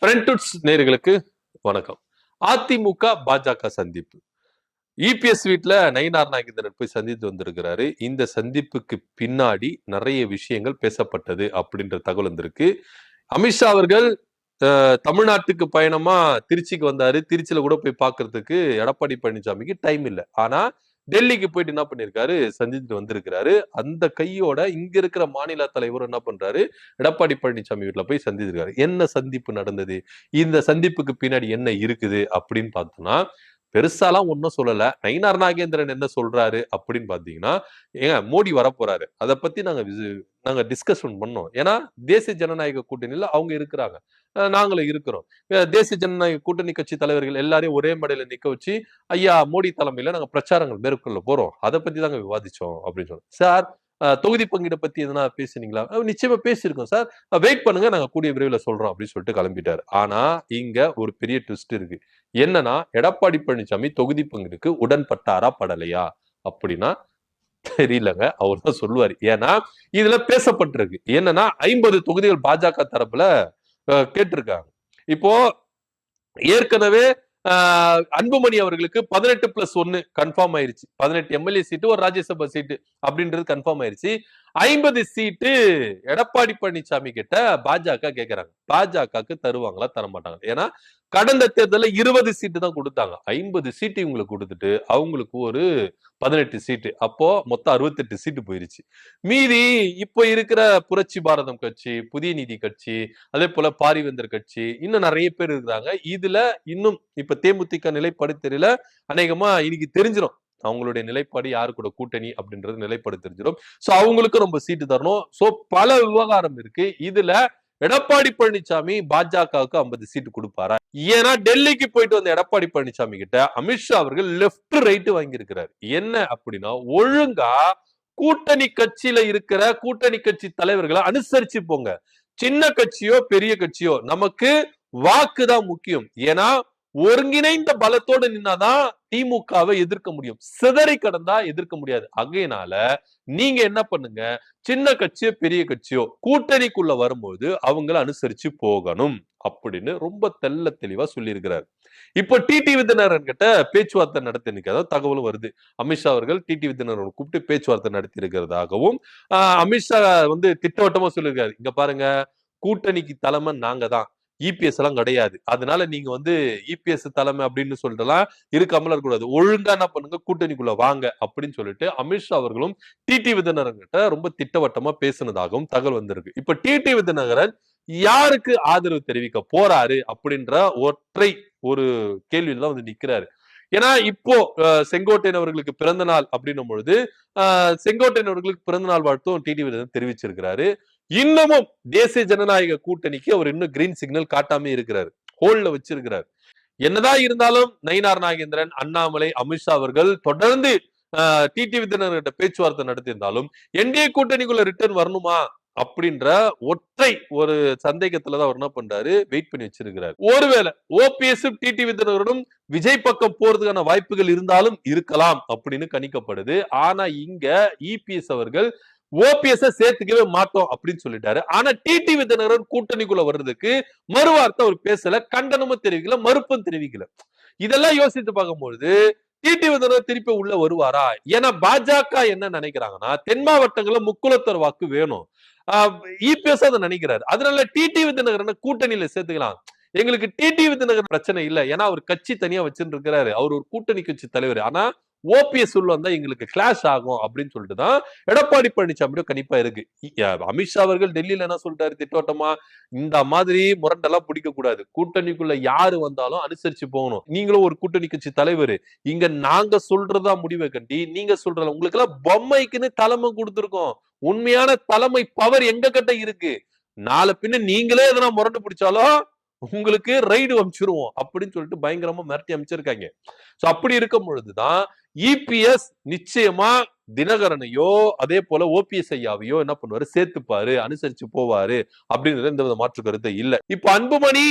Friends நேயர்களுக்கு வணக்கம். அதிமுக பாஜக சந்திப்பு. இபிஎஸ் வீட்ல நயினார் நாகேந்திரன் போய் சந்தித்து வந்திருக்கிறாரு. இந்த சந்திப்புக்கு பின்னாடி நிறைய விஷயங்கள் பேசப்பட்டது அப்படின்ற தகவல் வந்திருக்கு. அமித்ஷா அவர்கள் தமிழ்நாட்டுக்கு பயணமா திருச்சிக்கு வந்தாரு. திருச்சியில கூட போய் பார்க்கிறதுக்கு எடப்பாடி பழனிசாமிக்கு டைம் இல்லை. ஆனா டெல்லிக்கு போயிட்டு என்ன பண்ணிருக்காரு, சந்திச்சுட்டு வந்திருக்கிறாரு. அந்த கையோட இங்க இருக்கிற மாநில தலைவர் என்ன பண்றாரு, எடப்பாடி பழனிசாமி வீட்டுல போய் சந்திச்சிருக்காரு. என்ன சந்திப்பு நடந்தது, இந்த சந்திப்புக்கு பின்னாடி என்ன இருக்குது அப்படின்னு பார்த்தோம்னா, பெருசாலாம் ஒன்னும் சொல்லல. நயினார் நாகேந்திரன் என்ன சொல்றாரு அப்படின்னு பாத்தீங்கன்னா, ஏங்க மோடி வரப்போறாரு, அதை பத்தி நாங்க டிஸ்கஷன் பண்ணோம். ஏன்னா தேசிய ஜனநாயக கூட்டணியில அவங்க இருக்கிறாங்க, நாங்களும் இருக்கிறோம். தேசிய ஜனநாயக கூட்டணி கட்சி தலைவர்கள் எல்லாரையும் ஒரே மேடையில நிக்க வச்சு, ஐயா மோடி தலைமையில நாங்க பிரச்சாரங்கள் மேற்கொள்ள போறோம், அதை பத்தி தாங்க விவாதிச்சோம் அப்படின்னு சொன்னோம். சார் தொகுதி பங்கீடை பத்தி எதனா பேசுனீங்களா? நிச்சயமா பேசியிருக்கோம் சார், வெயிட் பண்ணுங்க, நாங்க கூடிய விரைவில் சொல்றோம் அப்படின்னு சொல்லிட்டு கிளம்பிட்டாரு. ஆனா இங்க ஒரு பெரிய ட்விஸ்ட் இருக்கு. என்னன்னா, எடப்பாடி பழனிசாமி தொகுதி பங்கீடுக்கு உடன்பட்டாரா படலையா அப்படின்னா தெரியலங்க. அவர் தான் சொல்லுவாரு. ஏன்னா இதுல பேசப்பட்டிருக்கு என்னன்னா, 50 தொகுதிகள் பாஜக தரப்புல கேட்டிருக்காங்க. இப்போ ஏற்கனவே அன்புமணி அவர்களுக்கு 18+1 கன்ஃபார்ம் ஆயிருச்சு. 18 எம்எல்ஏ சீட்டு, ஒரு ராஜ்யசபா சீட்டு அப்படின்றது கன்ஃபார்ம் ஆயிருச்சு. 50 சீட்டு எடப்பாடி பழனிசாமி கிட்ட பாஜக கேட்கிறாங்க. பாஜகக்கு தருவாங்களா, தரமாட்டாங்க? ஏன்னா கடந்த தேர்தலில் 20 சீட்டு தான் கொடுத்தாங்க. 50 சீட்டு இவங்களுக்கு கொடுத்துட்டு அவங்களுக்கு ஒரு 18 சீட்டு, அப்போ மொத்தம் 68 சீட்டு போயிருச்சு. மீதி இப்போ இருக்கிற புரட்சி பாரதம் கட்சி, புதிய நீதி கட்சி, அதே போல பாரிவேந்தர் கட்சி, இன்னும் நிறைய பேர் இருக்கிறாங்க. இதுல இன்னும் இப்ப தேமுதிக நிலைப்பாடு தெரியல. அநேகமா இன்னைக்கு தெரிஞ்சிடும் அவங்களுடைய நிலைப்பாடு, யாரு கூட கூட்டணி அப்படின்றது நிலைப்பாடு தெரிஞ்சிடும். சோ அவங்களுக்கு ரொம்ப சீட்டு தரணும். சோ பல விவகாரம் இருக்கு. இதுல எடப்பாடி பழனிசாமி பாஜகவுக்கு 50 சீட்டு கொடுப்பாரா? ஏன்னா டெல்லிக்கு போயிட்டு வந்த எடப்பாடி பழனிசாமி கிட்ட அமித்ஷா அவர்கள் லெப்ட் ரைட் வாங்கி இருக்கிறார். என்ன அப்படின்னா, ஒழுங்கா கூட்டணி கட்சியில இருக்கிற கூட்டணி கட்சி தலைவர்களை அனுசரிச்சு போங்க. சின்ன கட்சியோ பெரிய கட்சியோ நமக்கு வாக்குதான் முக்கியம். ஏன்னா ஒருங்கிணைந்த பலத்தோடு நின்னாதான் திமுகவை எதிர்க்க முடியும். சிதறி கடந்தா எதிர்க்க முடியாது. ஆகையினால நீங்க என்ன பண்ணுங்க, சின்ன கட்சியோ பெரிய கட்சியோ கூட்டணிக்குள்ள வரும்போது அவங்கள அனுசரிச்சு போகணும் அப்படின்னு ரொம்ப தெள்ள தெளிவா சொல்லி இருக்கிறார். இப்போ டிடிவி தினகரன் கிட்ட பேச்சுவார்த்தை நடத்தி இருக்கிறதா தகவலும் வருது. அமித்ஷா அவர்கள் டிடிவி தினகரன் கூப்பிட்டு பேச்சுவார்த்தை நடத்தி இருக்கிறதாகவும் அமித்ஷா திட்டவட்டமா சொல்லியிருக்காரு. இங்க பாருங்க, கூட்டணிக்கு தலைமை நாங்க தான், இபிஎஸ் எல்லாம் கிடையாது. அதனால நீங்க இபிஎஸ் தலைமை அப்படின்னு சொல்லிட்டுலாம் இருக்காமல இருக்கக்கூடாது. ஒழுங்கா என்ன பண்ணுங்க, கூட்டணிக்குள்ள வாங்க அப்படின்னு சொல்லிட்டு அமித்ஷா அவர்களும் டிடிவி தினகரன் கிட்ட ரொம்ப திட்டவட்டமா பேசினதாகவும் தகவல் வந்திருக்கு. இப்ப டிடிவி தினகரன் யாருக்கு ஆதரவு தெரிவிக்க போறாரு அப்படின்ற ஒற்றை ஒரு கேள்வியில தான் நிக்கிறாரு. ஏன்னா இப்போ செங்கோட்டையன் அவர்களுக்கு பிறந்த நாள் அப்படின்னும் பொழுது செங்கோட்டையன் அவர்களுக்கு பிறந்த நாள் வாழ்த்தும் டிடிவி தெரிவிச்சிருக்கிறாரு. இன்னமும் தேசிய ஜனநாயக கூட்டணிக்கு அவர் இன்னும் கிரீன் சிக்னல் காட்டாம இருக்கிறாரு, ஹோல்ல வச்சிருக்கிறார். என்னதான் இருந்தாலும் நயினார் நாகேந்திரன், அண்ணாமலை, அமித்ஷா அவர்கள் தொடர்ந்து டிடிவி தினகரன் பேச்சுவார்த்தை நடத்தியிருந்தாலும் என்டிஏ கூட்டணிக்குள்ள ரிட்டர்ன் வரணுமா அப்படின்ற ஒற்றை ஒரு சந்தேகத்துலதான் அவர் என்ன பண்றாரு, வெயிட் பண்ணி வச்சிருக்கிறார். ஒருவேளை ஓபிஎஸ் டிடிவி தினகரனும் விஜய் பக்கம் போறதுக்கான வாய்ப்புகள் இருந்தாலும் இருக்கலாம் அப்படின்னு கணிக்கப்படுது. ஆனா இங்க இபிஎஸ் அவர்கள் ஓபிஎஸ் சேர்த்துக்கவே மாட்டோம் அப்படின்னு சொல்லிட்டாரு. ஆனா டிடிவி தினகரன் கூட்டணிக்குள்ள வர்றதுக்கு மறுவார்த்தை அவர் பேசல, கண்டனமும் தெரிவிக்கல, மறுப்பும் தெரிவிக்கல. இதெல்லாம் யோசித்து பார்க்கும்போது டிடிவி தினகரன் திருப்பி உள்ள வருவாரா? ஏன்னா பாஜக என்ன நினைக்கிறாங்கன்னா, தென் மாவட்டங்கள்ல முக்குலத்தர் வாக்கு வேணும், இபிஎஸ் அதை நினைக்கிறாரு. அதனால டிடிவி தினகரனை கூட்டணியில சேர்த்துக்கலாம். எங்களுக்கு டிடிவி தினகரன் பிரச்சனை இல்லை, ஏன்னா அவர் கட்சி தனியா வச்சுட்டு இருக்கிறாரு, அவர் ஒரு கூட்டணி கட்சி தலைவர். ஆனா ஓபிஎஸ் உள்ள வந்தா எங்களுக்கு கிளாஷ் ஆகும் அப்படின்னு சொல்லிட்டு தான் எடப்பாடி பழனிசாமி கணிப்பா இருக்கு. அமித்ஷா அவர்கள் டெல்லியில என்ன சொல்லிட்டாரு திட்டவட்டமா, இந்த மாதிரி முரண்டெல்லாம் பிடிக்க கூடாது, கூட்டணிக்குள்ள யாரு வந்தாலும் அனுசரிச்சு போகணும், நீங்களும் ஒரு கூட்டணி கட்சி தலைவர், இங்க நாங்க சொல்றதா முடிவை கண்டி நீங்க சொல்றல, உங்களுக்கு எல்லாம் பொம்மைக்குன்னு தலைமை கொடுத்திருக்கோம், உண்மையான தலைமை பவர் எங்க கிட்ட இருக்கு, நாளை பின்ன நீங்களே எதனா முரண்டு பிடிச்சாலும் உங்களுக்கு ரைடு அமைச்சிருவோம் அப்படின்னு சொல்லிட்டு பயங்கரமா மிரட்டி அமைச்சிருக்காங்க. சோ அப்படி இருக்கும் பொழுதுதான் இபிஎஸ் நிச்சயமா தினகரனையோ அதே போல ஓபிஎஸ் ஐயாவையோ என்ன பண்ணுவாரு, சேர்த்துப்பாரு, அனுசரிச்சு போவாரு அப்படின்றது எந்த வித மாற்று கருத்து இல்ல. இப்ப அன்புமணி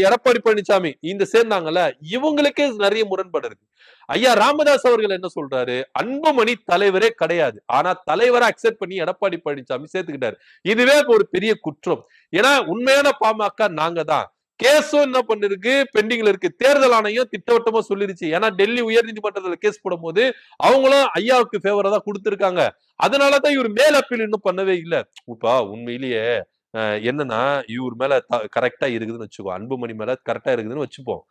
எடப்பாடி பழனிசாமி இந்த சேர்ந்தாங்கல்ல, இவங்களுக்கே நிறைய முரண்பாடு இருக்கு. ஐயா ராமதாஸ் அவர்கள் என்ன சொல்றாரு, அன்புமணி தலைவரே கிடையாது, ஆனா தலைவரை அக்செப்ட் பண்ணி எடப்பாடி பழனிசாமி சேர்த்துக்கிட்டாரு. இதுவே ஒரு பெரிய குற்றம். ஏன்னா உண்மையான பாமக நாங்க தான், கேஸும் என்ன பண்ணிருக்கு, பெண்டிங்ல இருக்கு. தேர்தல் ஆணையம் திட்டவட்டமா சொல்லிருச்சு. ஏன்னா டெல்லி உயர்நீதிமன்றத்துல கேஸ் போடும்போது அவங்களும் ஐயாவுக்கு ஃபேவரா தான் கொடுத்திருக்காங்க. அதனாலதான் இவர் மேல் அப்பீல் இன்னும் பண்ணவே இல்ல. இப்ப உண்மையிலேயே என்னன்னா இவர் மேல கரெக்டா இருக்குதுன்னு வச்சுக்கோ, அன்புமணி மேல கரெக்டா இருக்குதுன்னு வச்சுப்போம்.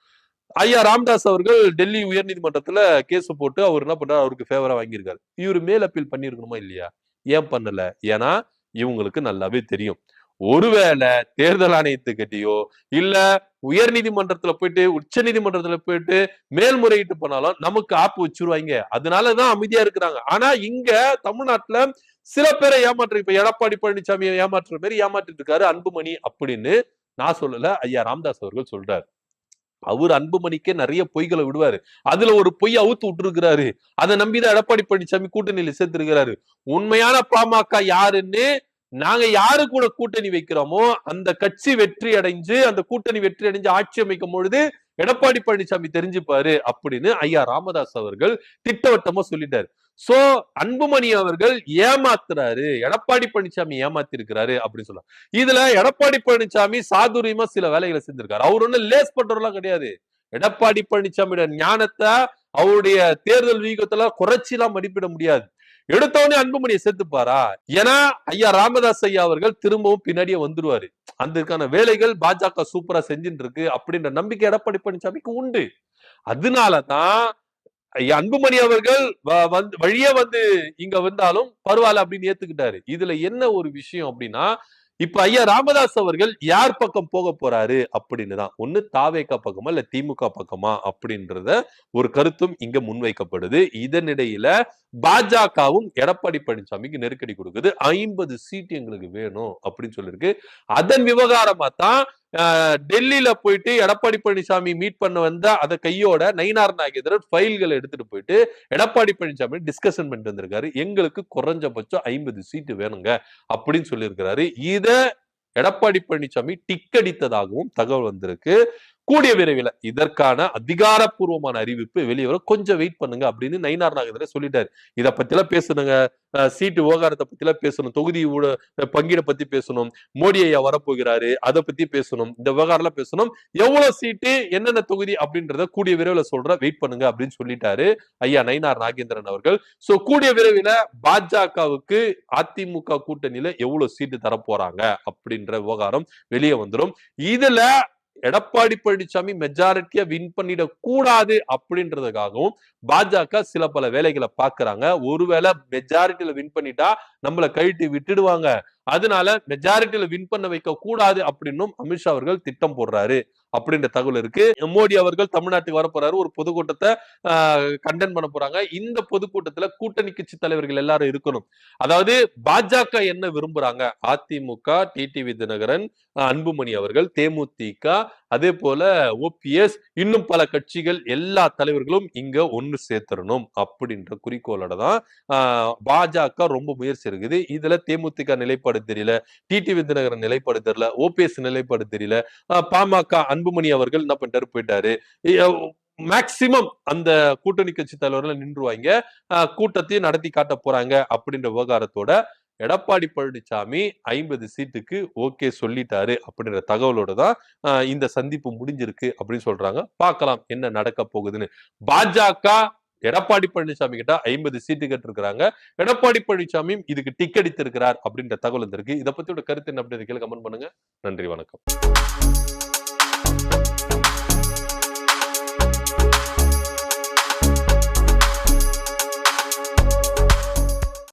ஐயா ராமதாஸ் அவர்கள் டெல்லி உயர்நீதிமன்றத்துல கேஸ் போட்டு அவர் என்ன பண்றாரு, அவருக்கு ஃபேவரா வாங்கியிருக்காரு. இவர் மேல் அப்பீல் பண்ணிருக்கணுமா இல்லையா? ஏன் பண்ணல? ஏன்னா இவங்களுக்கு நல்லாவே தெரியும். ஒருவேளை தேர்தல் ஆணையத்துக்கிட்டயோ இல்ல உயர் நீதிமன்றத்துல போயிட்டு உச்ச நீதிமன்றத்துல போயிட்டு மேல்முறையீட்டு பண்ணாலும் நமக்கு ஆப்பு வச்சிருவாங்க. அதனாலதான் அமைதியா இருக்கிறாங்க. ஆனா இங்க தமிழ்நாட்டுல சில பேரை ஏமாற்று, இப்ப எடப்பாடி பழனிசாமியை ஏமாற்றுற மாதிரி ஏமாற்றிட்டு இருக்காரு அன்புமணி அப்படின்னு நான் சொல்லல, ஐயா ராமதாஸ் அவர்கள் சொல்றாரு. அவர் அன்புமணிக்கே நிறைய பொய்களை விடுவாரு. அதுல ஒரு பொய் அவுத்து விட்டுருக்கிறாரு. அதை நம்பிதான் எடப்பாடி பழனிசாமி கூட்டணியில சேர்த்திருக்கிறாரு. உண்மையான பாமக யாருன்னு நாங்க யாரு கூட கூட்டணி வைக்கிறோமோ அந்த கட்சி வெற்றி அடைஞ்சு அந்த கூட்டணி வெற்றி அடைஞ்சு ஆட்சி அமைக்கும் பொழுது எடப்பாடி பழனிசாமி தெரிஞ்சுப்பாரு அப்படின்னு ஐயா ராமதாஸ் அவர்கள் திட்டவட்டமா சொல்லிட்டாரு. சோ அன்புமணி அவர்கள் ஏமாத்துறாரு, எடப்பாடி பழனிசாமி ஏமாத்தி இருக்கிறாரு அப்படின்னு சொல்ல. இதுல எடப்பாடி பழனிசாமி சாதுரியமா சில வேலைகளை செஞ்சிருக்காரு. அவர் ஒண்ணு லேஸ் பண்றதெல்லாம் கிடையாது. எடப்பாடி பழனிசாமியோட ஞானத்தை அவருடைய தேர்தல் வீகத்தெல்லாம் குறைச்சிலாம் மதிப்பிட முடியாது. எடுத்தவனே அன்புமணியை சேர்த்துப்பாரா? ஏன்னா ஐயா ராமதாஸ் ஐயா அவர்கள் திரும்பவும் பின்னாடியே வந்துருவாரு. அதுக்கான வேலைகள் பாஜக சூப்பரா செஞ்சுட்டு இருக்கு அப்படின்ற நம்பிக்கை எடப்பாடி பழனிசாமிக்கு உண்டு. அதனாலதான் அன்புமணி அவர்கள் வழியே வந்து இங்க வந்தாலும் பரவாயில்ல அப்படின்னு ஏத்துக்கிட்டாரு. இதுல என்ன ஒரு விஷயம் அப்படின்னா, இப்ப ஐயா ராமதாஸ் அவர்கள் யார் பக்கம் போக போறாரு அப்படின்னு தான். ஒண்ணு தாவேகா பக்கமா இல்ல திமுக பக்கமா அப்படின்றத ஒரு கருத்தும் இங்க முன்வைக்கப்படுது. இதனிடையில பாஜகவும் எடப்பாடி பழனிசாமிக்கு நெருக்கடி கொடுக்குது. 50 சீட் எங்களுக்கு வேணும் அப்படின்னு சொல்லிருக்கு. அதன் விவகாரமா தான் டெல்லியில போயிட்டு எடப்பாடி பழனிசாமி மீட் பண்ண வந்தா அதை கையோட நயினார் நாகேந்திரன் ஃபைல்களை எடுத்துட்டு போயிட்டு எடப்பாடி பழனிசாமி டிஸ்கஷன் பண்ணிட்டு வந்திருக்காரு. எங்களுக்கு குறைஞ்சபட்சம் 50 சீட்டு வேணுங்க அப்படின்னு சொல்லியிருக்கிறாரு. இத எடப்பாடி பழனிசாமி டிக் அடித்ததாகவும் தகவல் வந்திருக்கு. கூடிய விரைவில் இதற்கான அதிகாரப்பூர்வமான அறிவிப்பு வெளியே வரும், கொஞ்சம் வெயிட் பண்ணுங்க அப்படின்னு நயினார் நாகேந்திரன் சொல்லிட்டாரு. இதை பத்தி எல்லாம் பேசணுங்க, சீட்டு விவகாரத்தை பத்தி எல்லாம் பேசணும், தொகுதி பங்கீட பத்தி பேசணும், மோடி ஐயா வரப்போகிறாரு அதை பத்தி பேசணும், இந்த விவகாரம் எல்லாம் பேசணும், எவ்வளவு சீட்டு என்னென்ன தொகுதி அப்படின்றத கூடிய விரைவில் சொல்ற, வெயிட் பண்ணுங்க அப்படின்னு சொல்லிட்டாரு ஐயா நயினார் நாகேந்திரன் அவர்கள். சோ கூடிய விரைவில் பாஜகவுக்கு அதிமுக கூட்டணியில எவ்வளவு சீட்டு தர போறாங்க அப்படின்ற விவகாரம் வெளியே வந்துடும். இதுல எடப்பாடி பழனிசாமி மெஜாரிட்டியா வின் பண்ணிட கூடாது அப்படின்றதுக்காகவும் பாஜக சில பல வேலைகளை பாக்குறாங்க. ஒருவேளை மெஜாரிட்டியில வின் பண்ணிட்டா நம்மளை கழட்டி விட்டுடுவாங்க, அதனால மெஜாரிட்டியில வின் பண்ண வைக்க கூடாது அப்படின்னும் அமித்ஷா அவர்கள் திட்டம் போடுறாரு அப்படின்ற தகவல் இருக்கு. மோடி அவர்கள் தமிழ்நாட்டுக்கு வர போறாரு, ஒரு பொதுக்கூட்டத்தை கண்டென் பண்ண போறாங்க. இந்த பொதுக்கூட்டத்துல கூட்டணி கட்சி தலைவர்கள் எல்லாரும் இருக்கணும். அதாவது பாஜக என்ன விரும்புறாங்க, அதிமுக டிடிவி தினகரன், அன்புமணி அவர்கள், தேமுதிக, அதே போல ஓபிஎஸ், இன்னும் பல கட்சிகள் எல்லா தலைவர்களும் இங்க ஒண்ணு சேர்த்தரணும் அப்படின்ற குறிக்கோளோட தான் பாஜக ரொம்ப முயற்சி இருக்குது. இதுல தேமுதிக நிலைப்பாடு தெரியல, டிடிவி தினகரன் நிலைப்பாடு தெரியல, ஓபிஎஸ் நிலைப்பாடு தெரியல, பாமக அன்புமணி அவர்கள் என்ன பண்ணிட்டாரு, போயிட்டாரு. மேக்சிமம் அந்த கூட்டணி கட்சி தலைவர்கள் நின்றுவாங்க, கூட்டத்தையும் நடத்தி காட்ட போறாங்க அப்படின்ற விவகாரத்தோட எடப்பாடி பழனிசாமி 50 சீட்டுக்கு ஓகே சொல்லிட்டாரு அப்படின்ற தகவலோட தான் இந்த சந்திப்பு முடிஞ்சிருக்கு அப்படின்னு சொல்றாங்க. பார்க்கலாம் என்ன நடக்க போகுதுன்னு. பாஜக எடப்பாடி பழனிசாமி கிட்ட 50 சீட்டு கேட்டிருக்கிறாங்க. எடப்பாடி பழனிசாமியும் இதுக்கு டிக் அடித்திருக்கிறார் அப்படின்ற தகவல் இருக்கு. இதை பத்தியோட கருத்து என்ன அப்படின்னு கீழே கமெண்ட் பண்ணுங்க. நன்றி, வணக்கம்.